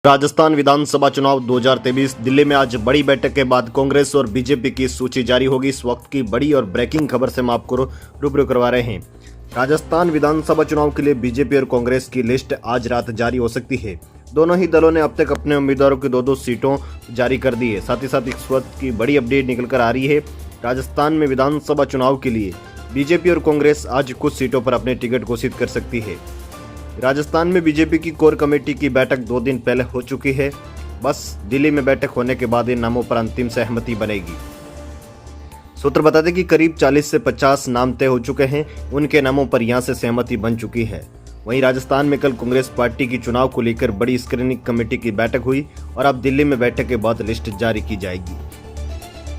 राजस्थान विधानसभा चुनाव 2023 दिल्ली में आज बड़ी बैठक के बाद कांग्रेस और बीजेपी की सूची जारी होगी। इस वक्त की बड़ी और ब्रेकिंग खबर से हम आपको रूबरू करवा रहे हैं। राजस्थान विधानसभा चुनाव के लिए बीजेपी और कांग्रेस की लिस्ट आज रात जारी हो सकती है। दोनों ही दलों ने अब तक अपने उम्मीदवारों की दो सीटों जारी कर दी है। साथ ही साथ इस वक्त की बड़ी अपडेट निकल कर आ रही है। राजस्थान में विधानसभा चुनाव के लिए बीजेपी और कांग्रेस आज कुछ सीटों पर अपने टिकट घोषित कर सकती है। राजस्थान में बीजेपी की कोर कमेटी की बैठक 2 दिन पहले हो चुकी है। बस दिल्ली में बैठक होने के बाद इन नामों पर अंतिम सहमति बनेगी। सूत्र बताते कि करीब 40 से 50 नाम तय हो चुके हैं। उनके नामों पर यहां से सहमति बन चुकी है। वहीं राजस्थान में कल कांग्रेस पार्टी की चुनाव को लेकर बड़ी स्क्रीनिंग कमेटी की बैठक हुई और अब दिल्ली में बैठक के बाद लिस्ट जारी की जाएगी।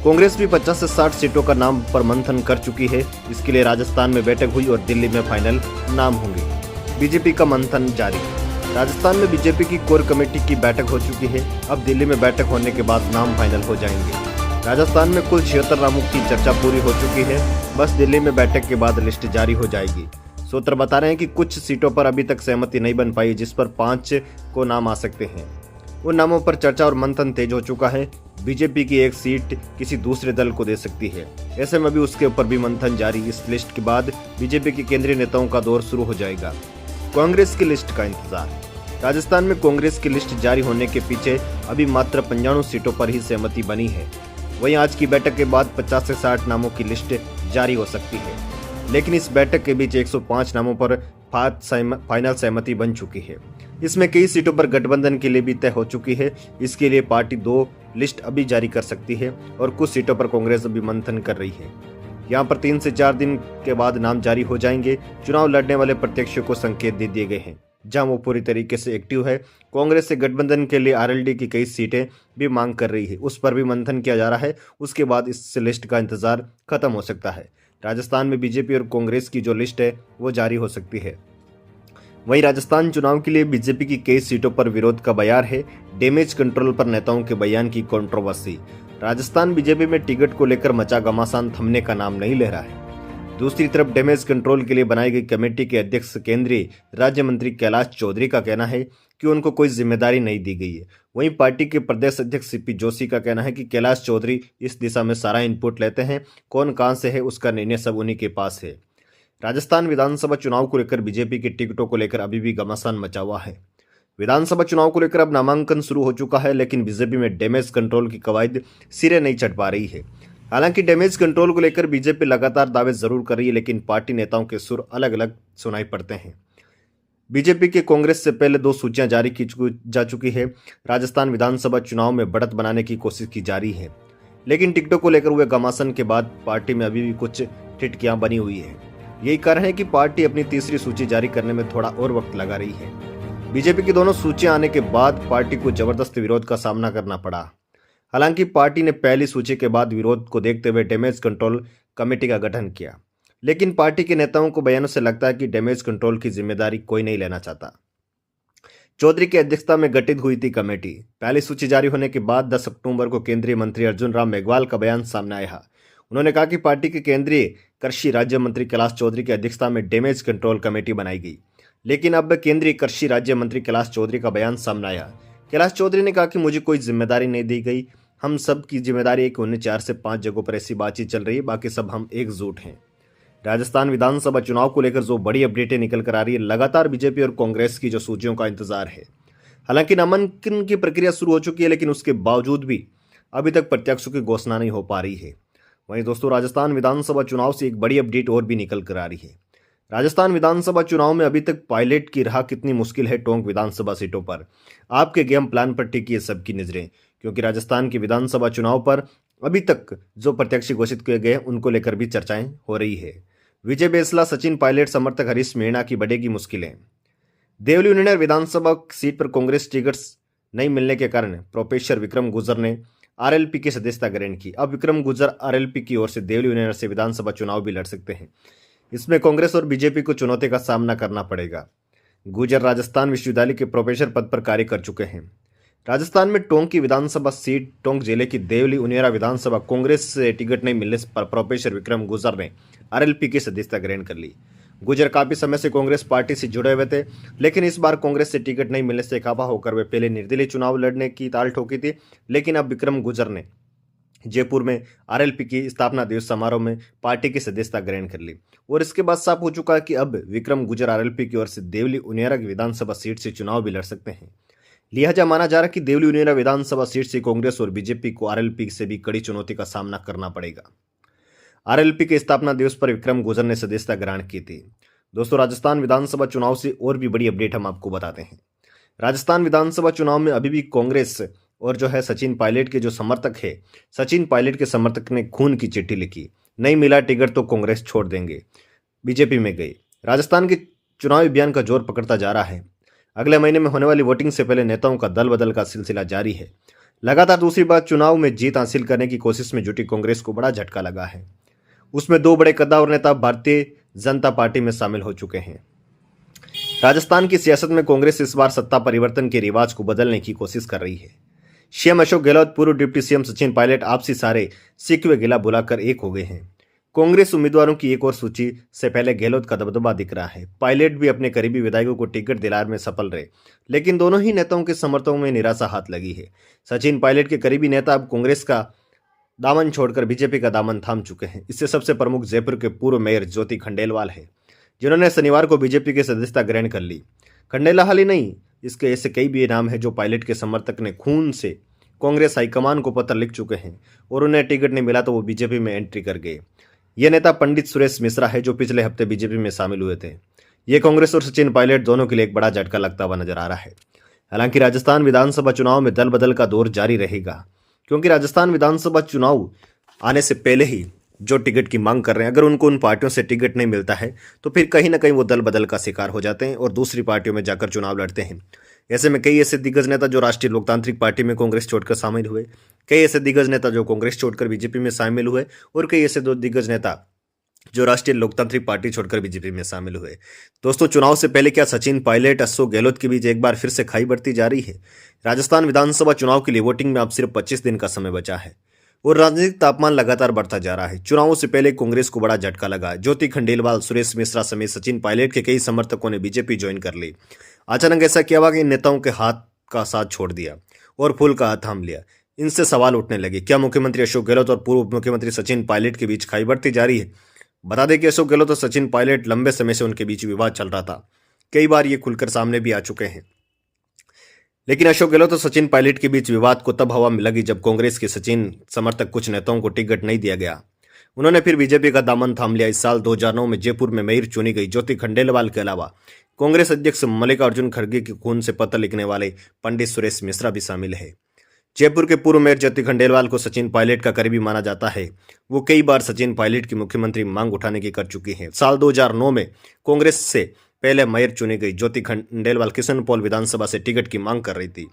कांग्रेस भी 50 से 60 सीटों का नाम पर मंथन कर चुकी है। इसके लिए राजस्थान में बैठक हुई और दिल्ली में फाइनल नाम होंगे। बीजेपी का मंथन जारी। राजस्थान में बीजेपी की कोर कमेटी की बैठक हो चुकी है। अब दिल्ली में बैठक होने के बाद नाम फाइनल हो जाएंगे। राजस्थान में कुल 76 नामों की चर्चा पूरी हो चुकी है। बस दिल्ली में बैठक के बाद लिस्ट जारी हो जाएगी। सूत्र बता रहे हैं कि कुछ सीटों पर अभी तक सहमति नहीं बन पाई, जिस पर 5 को नाम आ सकते हैं। उन नामों पर चर्चा और मंथन तेज हो चुका है। बीजेपी की एक सीट किसी दूसरे दल को दे सकती है। ऐसे में भी उसके ऊपर भी मंथन जारी। इस लिस्ट के बाद बीजेपी के केंद्रीय नेताओं का दौर शुरू हो जाएगा। कांग्रेस की लिस्ट का इंतजार। राजस्थान में कांग्रेस की लिस्ट जारी होने के पीछे अभी मात्र 95 सीटों पर ही सहमति बनी है। वहीं आज की बैठक के बाद 50 से 60 नामों की लिस्ट जारी हो सकती है। लेकिन इस बैठक के बीच 105 नामों पर फाइनल सहमति बन चुकी है। इसमें कई सीटों पर गठबंधन के लिए भी तय हो चुकी है। इसके लिए पार्टी 2 लिस्ट अभी जारी कर सकती है और कुछ सीटों पर कांग्रेस अभी मंथन कर रही है। यहाँ पर 3 से 4 दिन के बाद नाम जारी हो जाएंगे। चुनाव लड़ने वाले प्रत्याशियों को संकेत दे दिए गए हैं, जहां वो पूरी तरीके से एक्टिव है। कांग्रेस से गठबंधन के लिए आरएलडी की कई सीटें भी मांग कर रही है, उस पर भी मंथन किया जा रहा है। उसके बाद इस लिस्ट का इंतजार खत्म हो सकता है। राजस्थान में बीजेपी और कांग्रेस की जो लिस्ट है वो जारी हो सकती है। वहीं राजस्थान चुनाव के लिए बीजेपी की कई सीटों पर विरोध का बयान है। डैमेज कंट्रोल पर नेताओं के बयान की कंट्रोवर्सी। राजस्थान बीजेपी में टिकट को लेकर मचा घमासान थमने का नाम नहीं ले रहा है। दूसरी तरफ डैमेज कंट्रोल के लिए बनाई गई कमेटी के अध्यक्ष केंद्रीय राज्य मंत्री कैलाश चौधरी का कहना है कि उनको कोई जिम्मेदारी नहीं दी गई है। वहीं पार्टी के प्रदेश अध्यक्ष सीपी जोशी का कहना है कि कैलाश चौधरी इस दिशा में सारा इनपुट लेते हैं। कौन कहां से है उसका निर्णय सब उन्हीं के पास है। राजस्थान विधानसभा चुनाव को लेकर बीजेपी के टिकटों को लेकर अभी भी घमासान मचा हुआ है। विधानसभा चुनाव को लेकर अब नामांकन शुरू हो चुका है, लेकिन बीजेपी में डैमेज कंट्रोल की कवायद सिरे नहीं चढ़ पा रही है। हालांकि डैमेज कंट्रोल को लेकर बीजेपी लगातार दावे जरूर कर रही है, लेकिन पार्टी नेताओं के सुर अलग अलग सुनाई पड़ते हैं। बीजेपी के कांग्रेस से पहले 2 सूचियां जारी की जा चुकी है। राजस्थान विधानसभा चुनाव में बढ़त बनाने की कोशिश की जा रही है, लेकिन टिकटों को लेकर हुए घमासान के बाद पार्टी में अभी भी कुछ ठिठकियां बनी हुई है। यही कारण है कि पार्टी अपनी तीसरी सूची जारी करने में थोड़ा और वक्त लगा रही है। बीजेपी की दोनों सूचियां आने के बाद पार्टी को जबरदस्त विरोध का सामना करना पड़ा। हालांकि पार्टी ने पहली सूची के बाद विरोध को देखते हुए डैमेज कंट्रोल कमेटी का गठन किया, लेकिन पार्टी के नेताओं को बयानों से लगता है कि डैमेज कंट्रोल की जिम्मेदारी कोई नहीं लेना चाहता। चौधरी की अध्यक्षता में गठित हुई थी कमेटी। पहली सूची जारी होने के बाद 10 अक्टूबर को केंद्रीय मंत्री अर्जुन राम मेघवाल का बयान सामने आया। उन्होंने कहा कि पार्टी के केंद्रीय कृषि राज्य मंत्री कैलाश चौधरी की अध्यक्षता में डैमेज कंट्रोल कमेटी बनाई गई, लेकिन अब केंद्रीय कृषि राज्य मंत्री कैलाश चौधरी का बयान सामने आया। कैलाश चौधरी ने कहा कि मुझे कोई जिम्मेदारी नहीं दी गई। हम सब की जिम्मेदारी है कि उन्हें 4 से 5 जगहों पर ऐसी बातचीत चल रही है, बाकी सब हम एकजुट हैं। राजस्थान विधानसभा चुनाव को लेकर जो बड़ी अपडेटें निकल कर आ रही है, लगातार बीजेपी और कांग्रेस की जो सूचियों का इंतजार है। हालांकि नामांकन की प्रक्रिया शुरू हो चुकी है, लेकिन उसके बावजूद भी अभी तक प्रत्याशियों की घोषणा नहीं हो पा रही है। वहीं दोस्तों, राजस्थान विधानसभा चुनाव से एक बड़ी अपडेट और भी निकल कर आ रही है। राजस्थान विधानसभा चुनाव में अभी तक पायलट की राह कितनी मुश्किल है टोंक विधानसभा सीटों पर। आपके गेम प्लान पर टिकी है सबकी नजरें, क्योंकि राजस्थान की विधानसभा चुनाव पर अभी तक जो प्रत्याशी घोषित किए गए उनको लेकर भी चर्चाएं हो रही है। विजय बेसला, सचिन पायलट समर्थक हरीश मीणा की बढ़ेगी मुश्किलें। देवली यूनियन विधानसभा सीट पर कांग्रेस टिकट्स नहीं मिलने के कारण प्रोफेसर विक्रम गुर्जर ने आरएलपी की सदस्यता ग्रहण की। अब विक्रम गुर्जर आरएलपी की ओर से देवली यूनियन से विधानसभा चुनाव भी लड़ सकते हैं। इसमें कांग्रेस और बीजेपी को चुनौती का सामना करना पड़ेगा। गुर्जर राजस्थान विश्वविद्यालय के प्रोफेसर पद पर कार्य कर चुके हैं। राजस्थान में टोंक की विधानसभा सीट टोंक जिले की देवली उनेरा विधानसभा कांग्रेस से टिकट नहीं मिलने पर प्रोफेसर विक्रम गुर्जर ने आरएलपी की सदस्यता ग्रहण कर ली। गुजर काफी समय से कांग्रेस पार्टी से जुड़े हुए थे, लेकिन इस बार कांग्रेस से टिकट नहीं मिलने से खफा होकर वे पहले निर्दलीय चुनाव लड़ने की ताल ठोकी थी। लेकिन अब विक्रम गुजर ने जयपुर में आरएलपी की स्थापना दिवस समारोह में पार्टी की सदस्यता ग्रहण कर ली और इसके बाद साफ हो चुका है कि अब विक्रम गुजर आरएलपी की ओर से देवली उनियारा की विधानसभा सीट से चुनाव भी लड़ सकते हैं। लिहाजा माना जा रहा है कि देवली उनियारा विधानसभा सीट से कांग्रेस और बीजेपी को आरएलपी से भी कड़ी चुनौती का सामना करना पड़ेगा। आरएलपी के स्थापना दिवस पर विक्रम गुजर ने सदस्यता ग्रहण की थी। दोस्तों, राजस्थान विधानसभा चुनाव से और भी बड़ी अपडेट हम आपको बताते हैं। राजस्थान विधानसभा चुनाव में अभी भी कांग्रेस और जो है सचिन पायलट के जो समर्थक है, सचिन पायलट के समर्थक ने खून की चिट्ठी लिखी, नहीं मिला टिकट तो कांग्रेस छोड़ देंगे, बीजेपी में गई। राजस्थान के चुनावी अभियान का जोर पकड़ता जा रहा है। अगले महीने में होने वाली वोटिंग से पहले नेताओं का दल बदल का सिलसिला जारी है। लगातार दूसरी बार चुनाव में जीत हासिल करने की कोशिश में जुटी कांग्रेस को बड़ा झटका लगा है। उसमें दो बड़े कद्दावर नेता भारतीय जनता पार्टी में शामिल हो चुके हैं। राजस्थान की सियासत में कांग्रेस इस बार सत्ता परिवर्तन के रिवाज को बदलने की कोशिश कर रही है। सीएम अशोक गहलोत, पूर्व डिप्टी सीएम सचिन पायलट आपसी सारे सिकवे गिला बुलाकर एक हो गए हैं। कांग्रेस उम्मीदवारों की एक और सूची से पहले गहलोत का दबदबा दिख रहा है। पायलट भी अपने करीबी विधायकों को टिकट दिलाने में सफल रहे, लेकिन दोनों ही नेताओं के समर्थकों में निराशा हाथ लगी है। सचिन पायलट के करीबी नेता अब कांग्रेस का दामन छोड़कर बीजेपी का दामन थाम चुके हैं। इससे सबसे प्रमुख जयपुर के पूर्व मेयर ज्योति खंडेलवाल है, जिन्होंने शनिवार को बीजेपी की सदस्यता ग्रहण कर ली। खंडेलवाल ही नहीं, इसके ऐसे कई भी नाम हैं जो पायलट के समर्थक ने खून से कांग्रेस हाईकमान को पत्र लिख चुके हैं और उन्हें टिकट नहीं मिला तो वो बीजेपी में एंट्री कर गए। ये नेता पंडित सुरेश मिश्रा है, जो पिछले हफ्ते बीजेपी में शामिल हुए थे। ये कांग्रेस और सचिन पायलट दोनों के लिए एक बड़ा झटका लगता हुआ नजर आ रहा है। हालांकि राजस्थान विधानसभा चुनाव में दल बदल का दौर जारी रहेगा, क्योंकि राजस्थान विधानसभा चुनाव आने से पहले ही जो टिकट की मांग कर रहे हैं, अगर उनको उन पार्टियों से टिकट नहीं मिलता है तो फिर कहीं ना कहीं वो दल बदल का शिकार हो जाते हैं और दूसरी पार्टियों में जाकर चुनाव लड़ते हैं। ऐसे में कई ऐसे दिग्गज नेता जो राष्ट्रीय लोकतांत्रिक पार्टी में कांग्रेस छोड़कर शामिल हुए, कई ऐसे दिग्गज नेता जो कांग्रेस छोड़कर बीजेपी में शामिल हुए और कई ऐसे दो दिग्गज नेता जो राष्ट्रीय लोकतांत्रिक पार्टी छोड़कर बीजेपी में शामिल हुए। दोस्तों, चुनाव से पहले क्या सचिन पायलट, अशोक गहलोत के बीच एक बार फिर से खाई बढ़ती जा रही है? राजस्थान विधानसभा चुनाव के लिए वोटिंग में अब सिर्फ 25 दिन का समय बचा है और राजनीतिक तापमान लगातार बढ़ता जा रहा है। चुनावों से पहले कांग्रेस को बड़ा झटका लगा। ज्योति खंडेलवाल, सुरेश मिश्रा समेत सचिन पायलट के कई समर्थकों ने बीजेपी ज्वाइन कर ली। अचानक ऐसा क्या हुआ कि इन नेताओं के हाथ का साथ छोड़ दिया और फूल का हाथ थाम लिया? इनसे सवाल उठने लगे, क्या मुख्यमंत्री अशोक गहलोत और पूर्व मुख्यमंत्री सचिन पायलट के बीच खाई बढ़ती जा रही है? बता दें कि अशोक गहलोत और सचिन पायलट लंबे समय से उनके बीच विवाद चल रहा था। कई बार ये खुलकर सामने भी आ चुके हैं, लेकिन अशोक गहलोत और सचिन पायलट के बीच विवाद को तब हवा में लगी जब कांग्रेस के सचिन समर्थक कुछ नेताओं को टिकट नहीं दिया गया। उन्होंने फिर बीजेपी का दामन थाम लिया। इस साल 2009 में जयपुर में मेयर चुनी गई ज्योति खंडेलवाल के अलावा कांग्रेस अध्यक्ष मल्लिकार्जुन खड़गे के खून से पत्र लिखने वाले पंडित सुरेश मिश्रा भी शामिल है। जयपुर के पूर्व मेयर ज्योति खंडेलवाल को सचिन पायलट का करीबी माना जाता है। वो कई बार सचिन पायलट की मुख्यमंत्री मांग उठाने की कर चुकी हैं। साल 2009 में कांग्रेस से पहले मेयर चुनी गई ज्योति खंडेलवाल किशनपौल विधानसभा से टिकट की मांग कर रही थी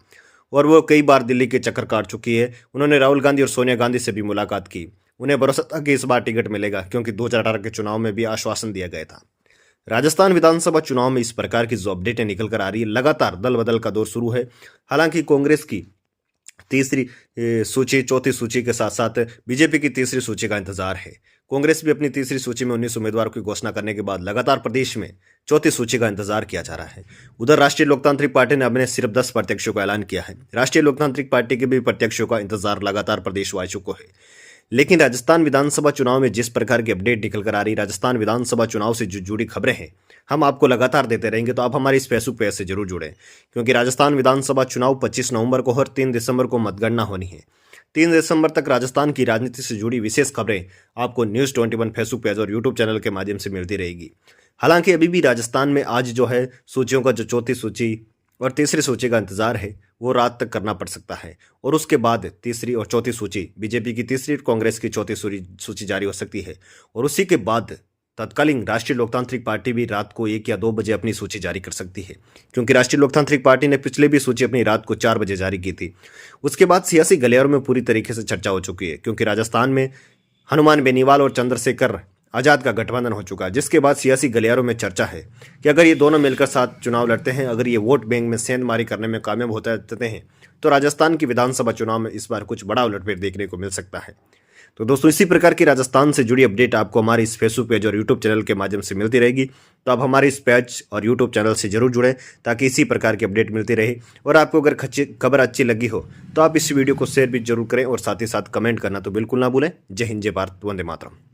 और वो कई बार दिल्ली के चक्कर काट चुकी है। उन्होंने राहुल गांधी और सोनिया गांधी से भी मुलाकात की। उन्हें भरोसा था कि इस बार टिकट मिलेगा, क्योंकि 2018 के चुनाव में भी आश्वासन दिया गया था। राजस्थान विधानसभा चुनाव में इस प्रकार की जो अपडेटें निकल कर आ रही है, लगातार दल बदल का दौर शुरू है। हालांकि कांग्रेस की तीसरी सूची, चौथी सूची के साथ साथ बीजेपी की तीसरी सूची का इंतजार है। कांग्रेस भी अपनी तीसरी सूची में 19 उम्मीदवारों की घोषणा करने के बाद लगातार प्रदेश में चौथी सूची का इंतजार किया जा रहा है। उधर राष्ट्रीय लोकतांत्रिक पार्टी ने अपने सिर्फ 10 प्रत्याशियों का ऐलान किया है। राष्ट्रीय लोकतांत्रिक पार्टी के भी प्रत्याशियों का इंतजार लगातार प्रदेशवासियों को है। लेकिन राजस्थान विधानसभा चुनाव में जिस प्रकार की अपडेट निकल कर आ रही, राजस्थान विधानसभा चुनाव से जो जुड़ी खबरें हैं, हम आपको लगातार देते रहेंगे। तो आप हमारी इस फेसबुक पेज से जरूर जुड़ें, क्योंकि राजस्थान विधानसभा चुनाव 25 नवंबर को और 3 दिसंबर को मतगणना होनी है। 3 दिसंबर तक राजस्थान की राजनीति से जुड़ी विशेष खबरें आपको न्यूज़ 21 फेसबुक पेज और यूट्यूब चैनल के माध्यम से मिलती रहेगी। हालांकि अभी भी राजस्थान में आज जो है सूचियों का जो चौथी सूची और तीसरी सूची का इंतजार है, वो रात तक करना पड़ सकता है और उसके बाद तीसरी और चौथी सूची, बीजेपी की तीसरी, कांग्रेस की चौथी सूची जारी हो सकती है और उसी के बाद तत्कालीन राष्ट्रीय लोकतांत्रिक पार्टी भी रात को 1 या 2 बजे अपनी सूची जारी कर सकती है, क्योंकि राष्ट्रीय लोकतांत्रिक पार्टी ने पिछले भी सूची अपनी रात को 4 बजे जारी की थी। उसके बाद सियासी गलियारों में पूरी तरीके से चर्चा हो चुकी है, क्योंकि राजस्थान में हनुमान बेनीवाल और चंद्रशेखर आजाद का गठबंधन हो चुका है, जिसके बाद सियासी गलियारों में चर्चा है कि अगर ये दोनों मिलकर साथ चुनाव लड़ते हैं, अगर ये वोट बैंक में सेंधमारी करने में कामयाब होते हैं, तो राजस्थान की विधानसभा चुनाव में इस बार कुछ बड़ा उलटफेर देखने को मिल सकता है। तो दोस्तों इसी प्रकार की राजस्थान से जुड़ी अपडेट आपको हमारे इस फेसबुक पेज और यूट्यूब चैनल के माध्यम से मिलती रहेगी। तो आप हमारे इस पेज और यूट्यूब चैनल से जरूर जुड़ें ताकि इसी प्रकार की अपडेट मिलती रहे। और आपको अगर खबर अच्छी लगी हो तो आप इस वीडियो को शेयर भी जरूर करें और साथ ही साथ कमेंट करना तो बिल्कुल ना भूलें। जय हिंद, जय भारत, वंदे मातरम।